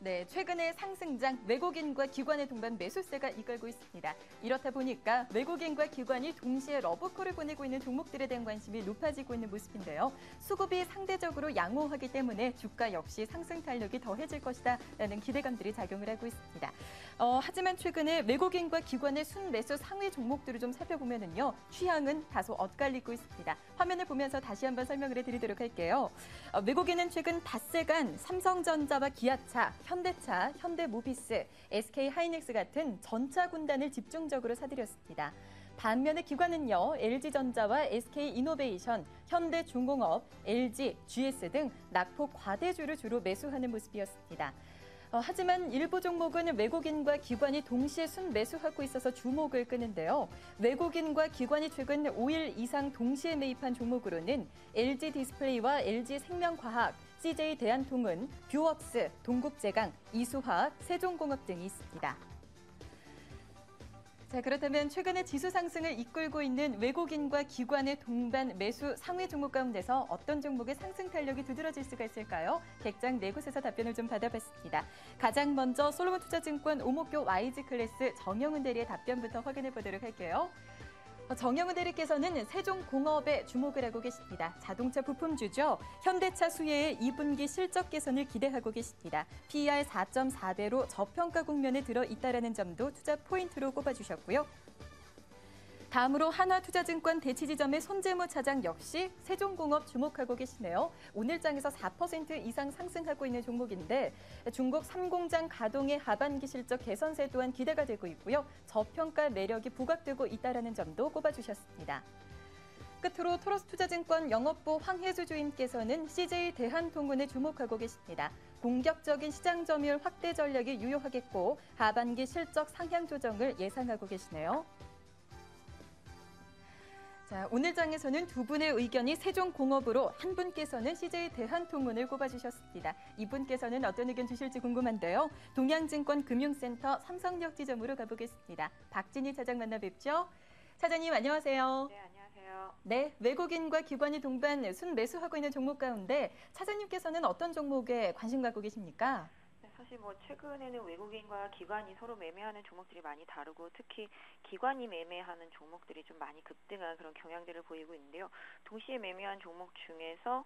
네, 최근에 상승장 외국인과 기관의 동반 매수세가 이끌고 있습니다. 이렇다 보니까 외국인과 기관이 동시에 러브콜을 보내고 있는 종목들에 대한 관심이 높아지고 있는 모습인데요. 수급이 상대적으로 양호하기 때문에 주가 역시 상승 탄력이 더해질 것이다라는 기대감들이 작용을 하고 있습니다. 하지만 최근에 외국인과 기관의 순매수 상위 종목들을 좀 살펴보면은요, 취향은 다소 엇갈리고 있습니다. 화면을 보면서 다시 한번 설명을 해드리도록 할게요. 외국인은 최근 닷새간 삼성전자와 기아차, 현대차, 현대모비스, SK하이닉스 같은 전차 군단을 집중적으로 사들였습니다. 반면에 기관은요, LG전자와 SK이노베이션, 현대중공업, LG, GS 등 낙폭 과대주를 주로 매수하는 모습이었습니다. 하지만 일부 종목은 외국인과 기관이 동시에 순매수하고 있어서 주목을 끄는데요. 외국인과 기관이 최근 5일 이상 동시에 매입한 종목으로는 LG디스플레이와 LG생명과학, CJ대한통운, 뷰웍스, 동국제강, 이수화학, 세종공업 등이 있습니다. 자, 그렇다면 최근에 지수 상승을 이끌고 있는 외국인과 기관의 동반 매수 상위 종목 가운데서 어떤 종목의 상승 탄력이 두드러질 수가 있을까요? 객장 네 곳에서 답변을 좀 받아봤습니다. 가장 먼저 솔로몬투자증권 오목교 YG클래스 정영훈 대리의 답변부터 확인해 보도록 할게요. 정영훈 대리께서는 세종공업에 주목을 하고 계십니다. 자동차 부품주죠. 현대차 수혜의 2분기 실적 개선을 기대하고 계십니다. PER 4.4배로 저평가 국면에 들어 있다는 점도 투자 포인트로 꼽아주셨고요. 다음으로 한화투자증권 대치지점의 손재무 차장 역시 세종공업 주목하고 계시네요. 오늘 장에서 4% 이상 상승하고 있는 종목인데 중국 3공장 가동의 하반기 실적 개선세 또한 기대가 되고 있고요. 저평가 매력이 부각되고 있다는 점도 꼽아주셨습니다. 끝으로 토러스투자증권 영업부 황혜주 주임께서는 CJ대한통운에 주목하고 계십니다. 공격적인 시장 점유율 확대 전략이 유효하겠고 하반기 실적 상향 조정을 예상하고 계시네요. 자, 오늘 장에서는 두 분의 의견이 세종공업으로 한 분께서는 CJ대한통운을 꼽아주셨습니다. 이분께서는 어떤 의견 주실지 궁금한데요. 동양증권 금융센터 삼성역 지점으로 가보겠습니다. 박진희 차장 만나 뵙죠. 차장님 안녕하세요. 네, 안녕하세요. 네, 외국인과 기관이 동반 순매수하고 있는 종목 가운데 차장님께서는 어떤 종목에 관심 갖고 계십니까? 사실 최근에는 외국인과 기관이 서로 매매하는 종목들이 많이 다르고 특히 기관이 매매하는 종목들이 좀 많이 급등한 그런 경향들을 보이고 있는데요. 동시에 매매한 종목 중에서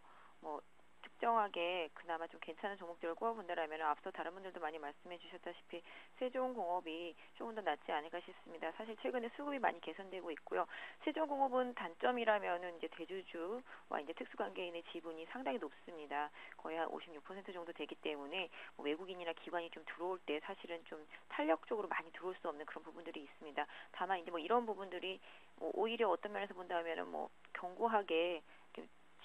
특정하게 그나마 좀 괜찮은 종목들을 꼽아본다라면 앞서 다른 분들도 많이 말씀해 주셨다시피 세종공업이 조금 더 낫지 않을까 싶습니다. 사실 최근에 수급이 많이 개선되고 있고요. 세종공업은 단점이라면은 이제 대주주와 이제 특수관계인의 지분이 상당히 높습니다. 거의 한 56% 정도 되기 때문에 외국인이나 기관이 좀 들어올 때 사실은 좀 탄력적으로 많이 들어올 수 없는 그런 부분들이 있습니다. 다만 이제 이런 부분들이 오히려 어떤 면에서 본다면은 견고하게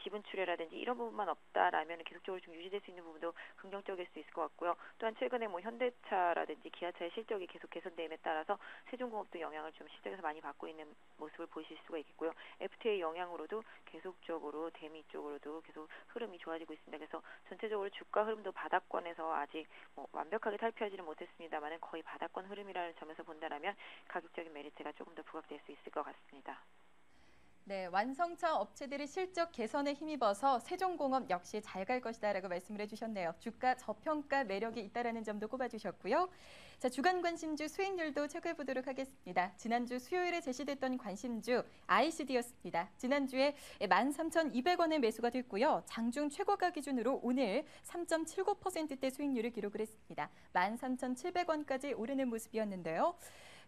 지분 출회라든지 이런 부분만 없다라면 계속적으로 좀 유지될 수 있는 부분도 긍정적일 수 있을 것 같고요. 또한 최근에 현대차라든지 기아차의 실적이 계속 개선됨에 따라서 세종공업도 영향을 좀 실적에서 많이 받고 있는 모습을 보실 수가 있겠고요. FTA 영향으로도 계속적으로 대미 쪽으로도 계속 흐름이 좋아지고 있습니다. 그래서 전체적으로 주가 흐름도 바닥권에서 아직 완벽하게 탈피하지는 못했습니다만 거의 바닥권 흐름이라는 점에서 본다라면 가격적인 메리트가 조금 더 부각될 수 있을 것 같습니다. 네, 완성차 업체들이 실적 개선에 힘입어서 세종공업 역시 잘 갈 것이다라고 말씀을 해주셨네요. 주가 저평가 매력이 있다는 점도 꼽아주셨고요. 자, 주간 관심주 수익률도 체크해 보도록 하겠습니다. 지난주 수요일에 제시됐던 관심주 ICD였습니다. 지난주에 13,200원에 매수가 됐고요. 장중 최고가 기준으로 오늘 3.79%대 수익률을 기록을 했습니다. 13,700원까지 오르는 모습이었는데요.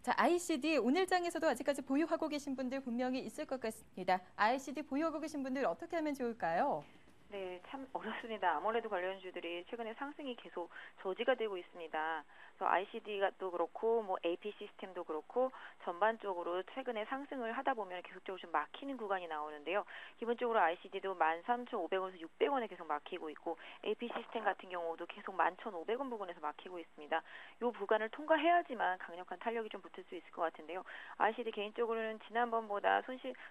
자, ICD 오늘 장에서도 아직까지 보유하고 계신 분들 분명히 있을 것 같습니다. ICD 보유하고 계신 분들 어떻게 하면 좋을까요? 네, 참 어렵습니다. 아무래도 관련주들이 최근에 상승이 계속 저지가 되고 있습니다. 그래서 ICD가 또 그렇고 AP 시스템도 그렇고 전반적으로 최근에 상승을 하다 보면 계속적으로 좀 막히는 구간이 나오는데요. 기본적으로 ICD도 13,500원에서 600원에 계속 막히고 있고 AP 시스템 같은 경우도 계속 11,500원 부근에서 막히고 있습니다. 이 구간을 통과해야지만 강력한 탄력이 좀 붙을 수 있을 것 같은데요. ICD 개인적으로는 지난번보다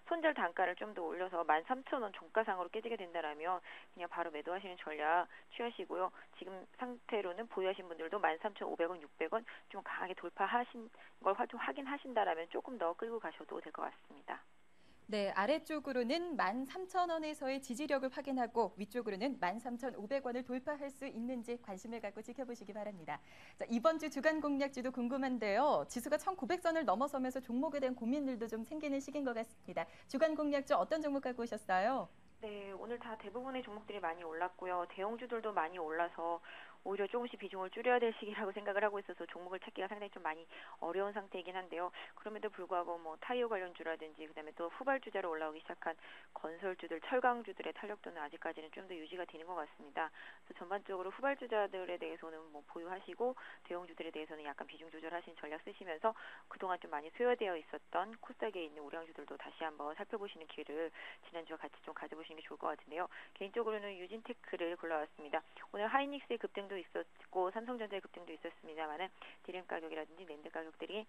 손절 단가를 좀 더 올려서 13,000원 종가상으로 깨지게 된다라면 그냥 바로 매도하시는 전략 취하시고요. 지금 상태로는 보유하신 분들도 13,500원, 600원 좀 강하게 돌파하신 걸 좀 확인하신다라면 조금 더 끌고 가셔도 될 것 같습니다. 네, 아래쪽으로는 13,000원에서의 지지력을 확인하고 위쪽으로는 13,500원을 돌파할 수 있는지 관심을 갖고 지켜보시기 바랍니다. 자, 이번 주 주간 공략주도 궁금한데요. 지수가 1,900선을 넘어서면서 종목에 대한 고민들도 좀 생기는 시기인 것 같습니다. 주간 공략주 어떤 종목 갖고 오셨어요? 네, 오늘 다 대부분의 종목들이 많이 올랐고요. 대형주들도 많이 올라서 오히려 조금씩 비중을 줄여야 될 시기라고 생각을 하고 있어서 종목을 찾기가 상당히 좀 많이 어려운 상태이긴 한데요. 그럼에도 불구하고 뭐 타이어 관련주라든지 그다음에 또 후발주자로 올라오기 시작한 건설주들, 철강주들의 탄력도는 아직까지는 좀 더 유지가 되는 것 같습니다. 그래서 전반적으로 후발주자들에 대해서는 뭐 보유하시고 대형주들에 대해서는 약간 비중 조절하시는 전략 쓰시면서 그동안 좀 많이 소요되어 있었던 코스닥에 있는 우량주들도 다시 한번 살펴보시는 기회를 지난주와 같이 좀 가져보시는 게 좋을 것 같은데요. 개인적으로는 유진테크를 골라왔습니다. 오늘 하이닉스의 급등도 있었고 삼성전자의 급등도 있었습니다만은 디램 가격이라든지 낸드 가격들이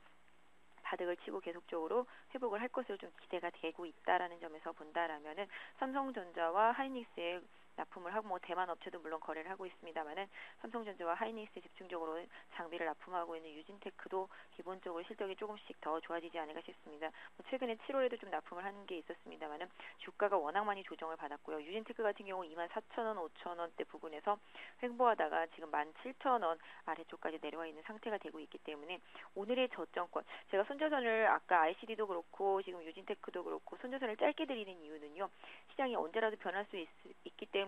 바닥을 치고 계속적으로 회복을 할 것으로 좀 기대가 되고 있다라는 점에서 본다라면은 삼성전자와 하이닉스의 납품을 하고 뭐 대만 업체도 물론 거래를 하고 있습니다만은 삼성전자와 하이닉스에 집중적으로 장비를 납품하고 있는 유진테크도 기본적으로 실적이 조금씩 더 좋아지지 않을까 싶습니다. 뭐 최근에 7월에도 좀 납품을 하는 게 있었습니다만은 주가가 워낙 많이 조정을 받았고요. 유진테크 같은 경우 24,000원, 5,000원대 부근에서 횡보하다가 지금 17,000원 아래쪽까지 내려와 있는 상태가 되고 있기 때문에 오늘의 저점권 제가 손절선을 아까 ICD도 그렇고 지금 유진테크도 그렇고 손절선을 짧게 드리는 이유는요. 시장이 언제라도 변할 수 있기 때문에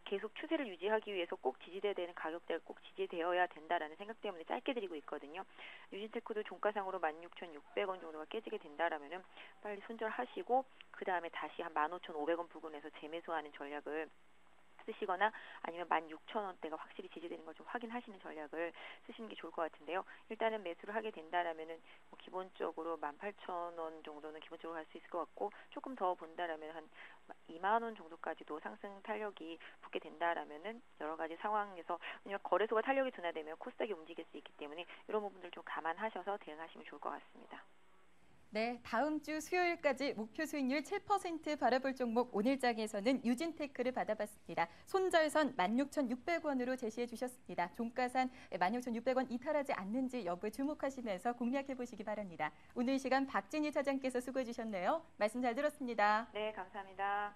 계속 추세를 유지하기 위해서 꼭 지지돼야 되는 가격대가 꼭 지지되어야 된다라는 생각 때문에 짧게 드리고 있거든요. 유진테크도 종가상으로 16,600원 정도가 깨지게 된다라면은 빨리 손절하시고 그 다음에 다시 한 15,500원 부근에서 재매수하는 전략을 쓰시거나 아니면 16,000원대가 확실히 지지되는 걸 좀 확인하시는 전략을 쓰시는 게 좋을 것 같은데요. 일단은 매수를 하게 된다라면은 뭐 기본적으로 18,000원 정도는 기본적으로 할 수 있을 것 같고 조금 더 본다라면 한 2만 원 정도까지도 상승 탄력이 붙게 된다라면은 여러 가지 상황에서 왜냐면 거래소가 탄력이 둔화되면 코스닥이 움직일 수 있기 때문에 이런 부분들 좀 감안하셔서 대응하시면 좋을 것 같습니다. 네, 다음 주 수요일까지 목표 수익률 7% 바라볼 종목 오늘장에서는 유진테크를 받아봤습니다. 손절선 16,600원으로 제시해 주셨습니다. 종가산 16,600원 이탈하지 않는지 여부에 주목하시면서 공략해 보시기 바랍니다. 오늘 시간 박진희 차장께서 수고해 주셨네요. 말씀 잘 들었습니다. 네, 감사합니다.